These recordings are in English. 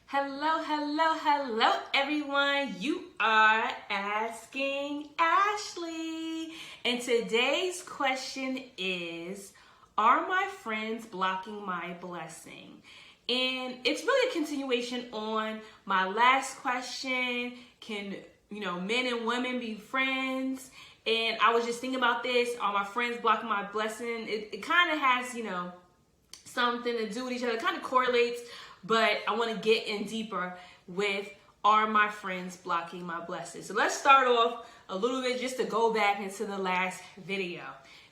Hello, hello, hello, everyone. You are asking Ashley. And today's question is, are my friends blocking my blessing? And it's really a continuation on my last question. Can, men and women be friends? And I was just thinking about this. Are my friends blocking my blessing? It kind of has, something to do with each other. It kind of correlates. But I want to get in deeper with, are my friends blocking my blessings? So let's start off a little bit just to go back into the last video.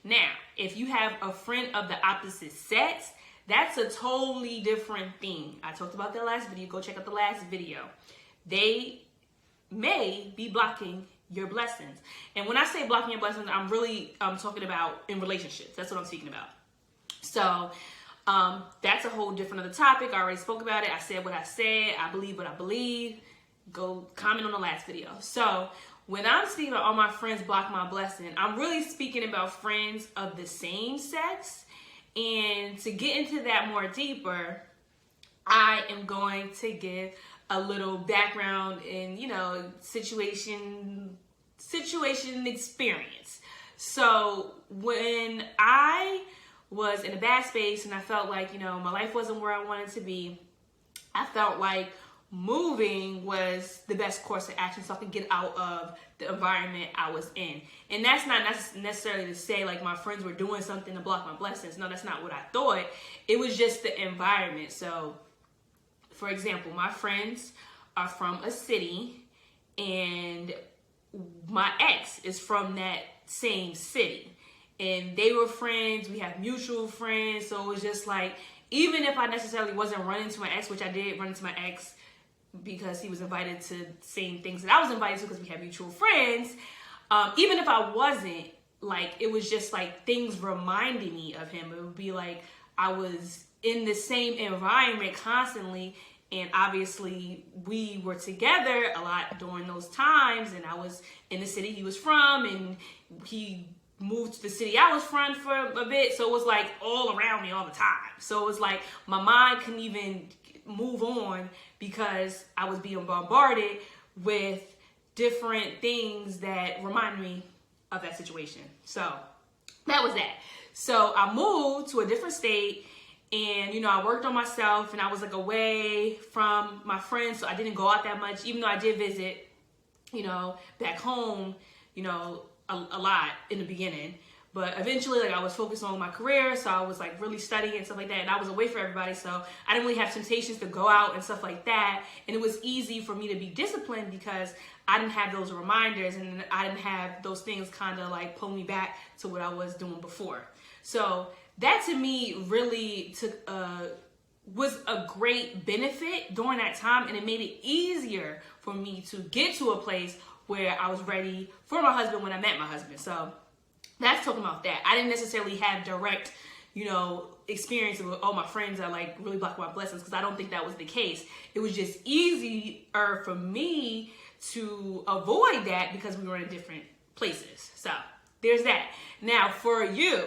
Now, if you have a friend of the opposite sex, that's a totally different thing. I talked about that last video. Go check out the last video. They may be blocking your blessings. And when I say blocking your blessings, I'm really talking about in relationships. That's what I'm speaking about. So that's a whole different other topic. I already spoke about it. I said what I said. I believe what I believe. Go comment on the last video. So when I'm speaking about all my friends block my blessing, I'm really speaking about friends of the same sex. And to get into that more deeper, I am going to give a little background in, situation experience. So when I was in a bad space and I felt like, my life wasn't where I wanted to be, I felt like moving was the best course of action so I could get out of the environment I was in. And that's not necessarily to say like my friends were doing something to block my blessings. No, that's not what I thought. It was just the environment. So, for example, my friends are from a city and my ex is from that same city. And they were friends, we have mutual friends, so it was just like, even if I necessarily wasn't running to my ex, which I did run into my ex because he was invited to same things that I was invited to because we have mutual friends, even if I wasn't, like, it was just like things reminding me of him. It would be like I was in the same environment constantly, and obviously we were together a lot during those times, and I was in the city he was from, and he moved to the city I was from for a bit, so it was like all around me all the time. So it was like my mind couldn't even move on because I was being bombarded with different things that reminded me of that situation. So that was that. So I moved to a different state, and I worked on myself, and I was like away from my friends, so I didn't go out that much, even though I did visit back home a lot in the beginning. But eventually, like, I was focused on my career, so I was like really studying and stuff like that, and I was away from everybody, so I didn't really have temptations to go out and stuff like that. And it was easy for me to be disciplined because I didn't have those reminders, and I didn't have those things kind of like pull me back to what I was doing before. So that to me really was a great benefit during that time, and it made it easier for me to get to a place where I was ready for my husband when I met my husband. So that's talking about that. I didn't necessarily have direct, experience with, my friends are like really blocking my blessings, because I don't think that was the case. It was just easier for me to avoid that because we were in different places. So there's that. Now for you,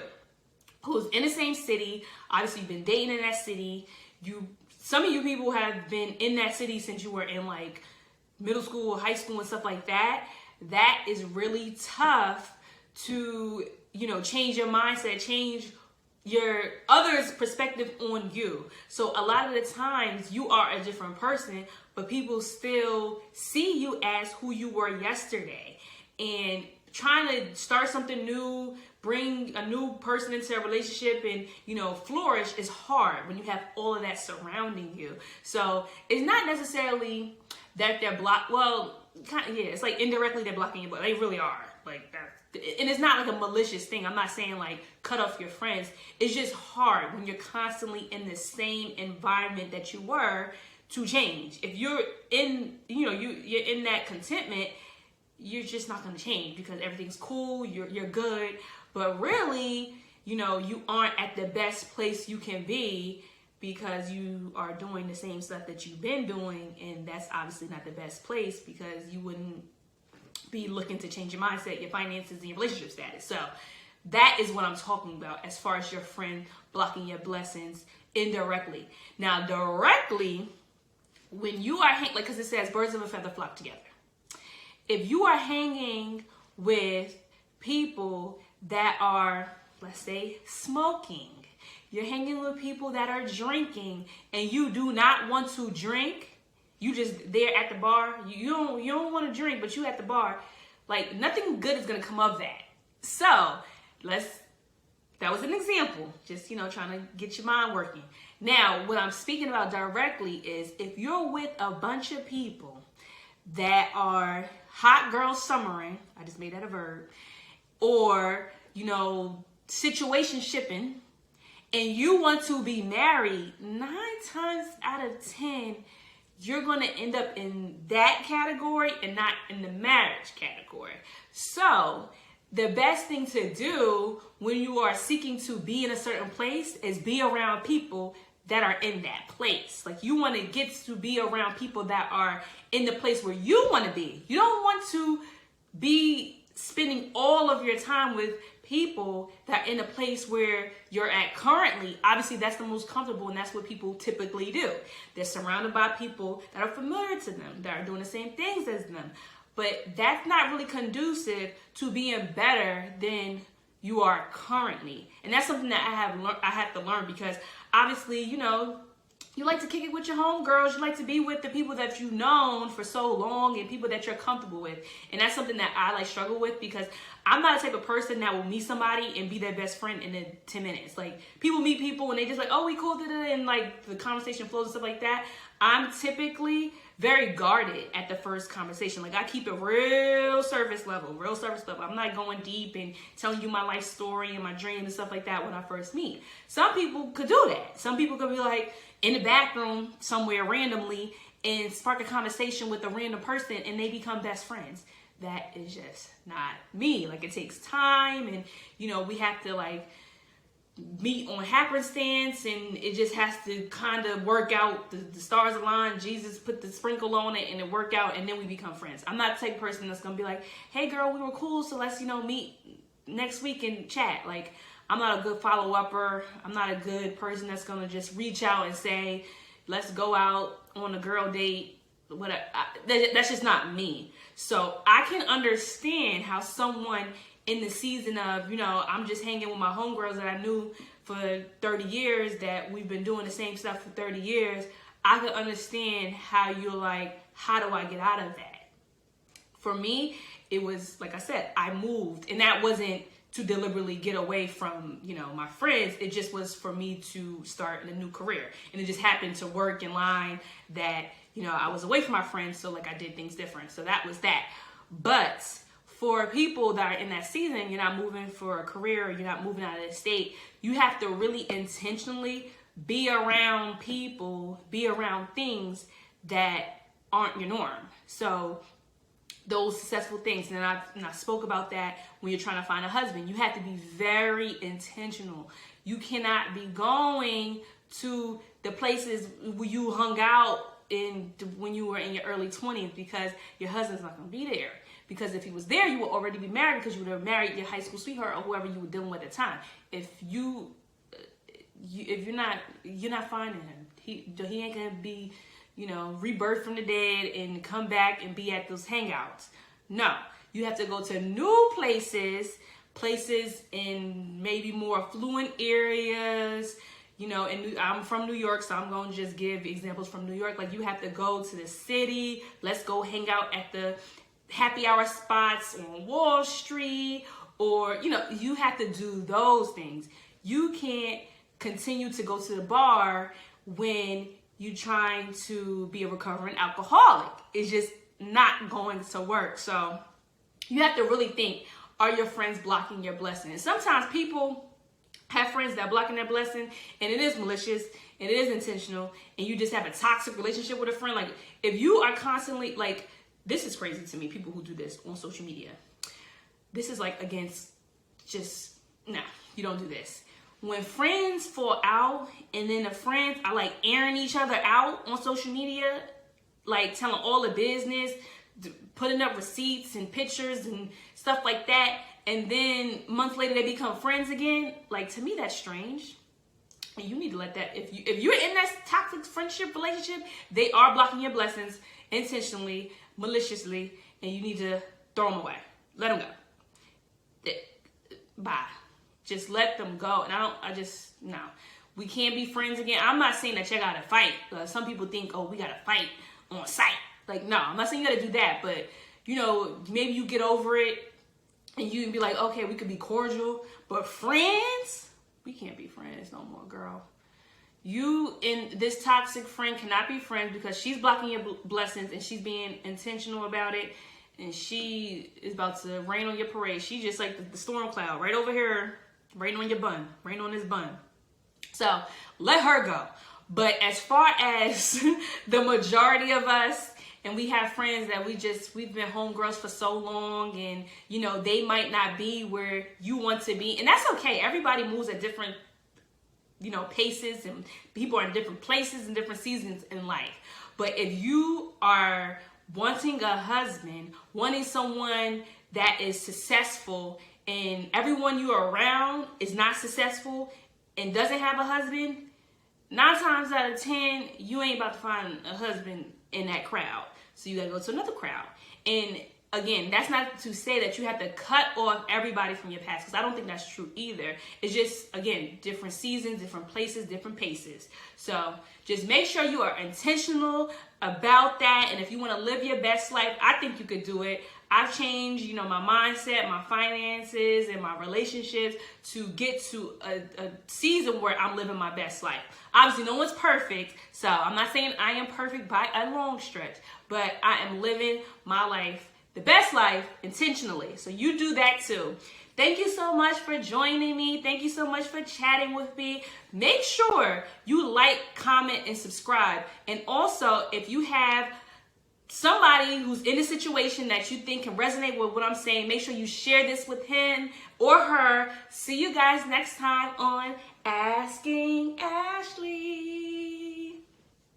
who's in the same city, obviously you've been dating in that city. Some of you people have been in that city since you were in like middle school, high school, and stuff like that. That is really tough to, change your mindset, change your others' perspective on you. So a lot of the times you are a different person, but people still see you as who you were yesterday. And trying to start something new, bring a new person into a relationship and, flourish is hard when you have all of that surrounding you. So it's not necessarily that they're blocked. Well, it's like indirectly they're blocking you, but they really are like that. And it's not like a malicious thing. I'm not saying like cut off your friends. It's just hard when you're constantly in the same environment that you were to change. If you're in, you're in that contentment, you're just not going to change because everything's cool. You're good, but really, you aren't at the best place you can be because you are doing the same stuff that you've been doing, and that's obviously not the best place because you wouldn't be looking to change your mindset, your finances, and your relationship status. So that is what I'm talking about as far as your friend blocking your blessings indirectly. Now, directly, when you are like, because it says birds of a feather flock together. If you are hanging with people that are, let's say, smoking, you're hanging with people that are drinking, and you do not want to drink, you just there at the bar, you don't want to drink, but you at the bar, like, nothing good is gonna come of that. So that was an example, just, trying to get your mind working. Now, what I'm speaking about directly is if you're with a bunch of people that are hot girl summering, I just made that a verb, or, situation shipping, and you want to be married, 9 times out of 10, you're going to end up in that category and not in the marriage category. So the best thing to do when you are seeking to be in a certain place is be around people that are in that place. Like, you want to get to be around people that are in the place where you want to be. You don't want to be spending all of your time with people that are in a place where you're at currently. Obviously, that's the most comfortable, and that's what people typically do. They're surrounded by people that are familiar to them, that are doing the same things as them. But that's not really conducive to being better than you are currently. And that's something that I have to learn, because obviously, you like to kick it with your homegirls. You like to be with the people that you've known for so long and people that you're comfortable with. And that's something that I struggle with, because I'm not the type of person that will meet somebody and be their best friend in 10 minutes. Like, people meet people and they just like, oh, we cool, and like the conversation flows and stuff like that. I'm typically very guarded at the first conversation. Like, I keep it real surface level. I'm not going deep and telling you my life story and my dreams and stuff like that when I first meet. Some people could do that. Some people could be like in the bathroom somewhere randomly and spark a conversation with a random person and they become best friends. That is just not me. Like, it takes time, and we have to like meet on happenstance, and it just has to kind of work out. The stars align, Jesus put the sprinkle on it, and it work out, and then we become friends. I'm not the type of person that's gonna be like, hey girl, we were cool, so let's meet next week and chat. Like, I'm not a good follow-upper. I'm not a good person that's gonna just reach out and say, let's go out on a girl date. Whatever. That's just not me. So I can understand how someone in the season of, I'm just hanging with my homegirls that I knew for 30 years, that we've been doing the same stuff for 30 years. I could understand how you're like, how do I get out of that? For me, it was, like I said, I moved, and that wasn't to deliberately get away from, my friends. It just was for me to start a new career. And it just happened to work in line that, I was away from my friends, so like I did things different. So that was that. But for people that are in that season, you're not moving for a career, you're not moving out of the state, you have to really intentionally be around people, be around things that aren't your norm. So those successful things, and I spoke about that when you're trying to find a husband. You have to be very intentional. You cannot be going to the places where you hung out when you were in your early 20s, because your husband's not going to be there. Because if he was there, you would already be married, because you would have married your high school sweetheart or whoever you were dealing with at the time. If you're not finding him. He ain't gonna be, rebirth from the dead and come back and be at those hangouts. No, you have to go to new places in maybe more affluent areas. And I'm from New York, so I'm going to just give examples from New York. Like, you have to go to the city. Let's go hang out at the happy hour spots on Wall Street, or, you have to do those things. You can't continue to go to the bar when you're trying to be a recovering alcoholic. It's just not going to work. So you have to really think, are your friends blocking your blessing? And sometimes people have friends that are blocking their blessing, and it is malicious, and it is intentional, and you just have a toxic relationship with a friend. Like, if you are constantly, like, this is crazy to me, people who do this on social media. This is like against no, you don't do this. When friends fall out, and then the friends are like airing each other out on social media, like telling all the business, putting up receipts and pictures and stuff like that, and then months later they become friends again, like, to me that's strange. And you need to let that, if you're in that toxic friendship relationship, they are blocking your blessings intentionally, maliciously, and you need to throw them away. Let them go. Bye. Just let them go. And no. We can't be friends again. I'm not saying that you gotta fight. Some people think, oh, we gotta fight on sight. Like, no, I'm not saying you gotta do that, but maybe you get over it and you can be like, okay, we could be cordial, but friends, we can't be friends no more, girl. You and this toxic friend cannot be friends because she's blocking your blessings and she's being intentional about it, and she is about to rain on your parade. She's just like the storm cloud right over here, rain on your bun, rain on this bun. So let her go. But as far as the majority of us, and we have friends that we've been homegirls for so long, and they might not be where you want to be, and that's okay. Everybody moves at different paces, and people are in different places and different seasons in life. But if you are wanting a husband, wanting someone that is successful, and everyone you are around is not successful and doesn't have a husband, 9 times out of 10, you ain't about to find a husband in that crowd. So you gotta go to another crowd. And again, that's not to say that you have to cut off everybody from your past, because I don't think that's true either. It's just, again, different seasons, different places, different paces. So just make sure you are intentional about that. And if you want to live your best life, I think you could do it. I've changed, my mindset, my finances, and my relationships to get to a season where I'm living my best life. Obviously, no one's perfect, so I'm not saying I am perfect by a long stretch, but I am living my life, the best life, intentionally. So you do that too. Thank you so much for joining me. Thank you so much for chatting with me. Make sure you like, comment, and subscribe. And also, if you have somebody who's in a situation that you think can resonate with what I'm saying, make sure you share this with him or her. See you guys next time on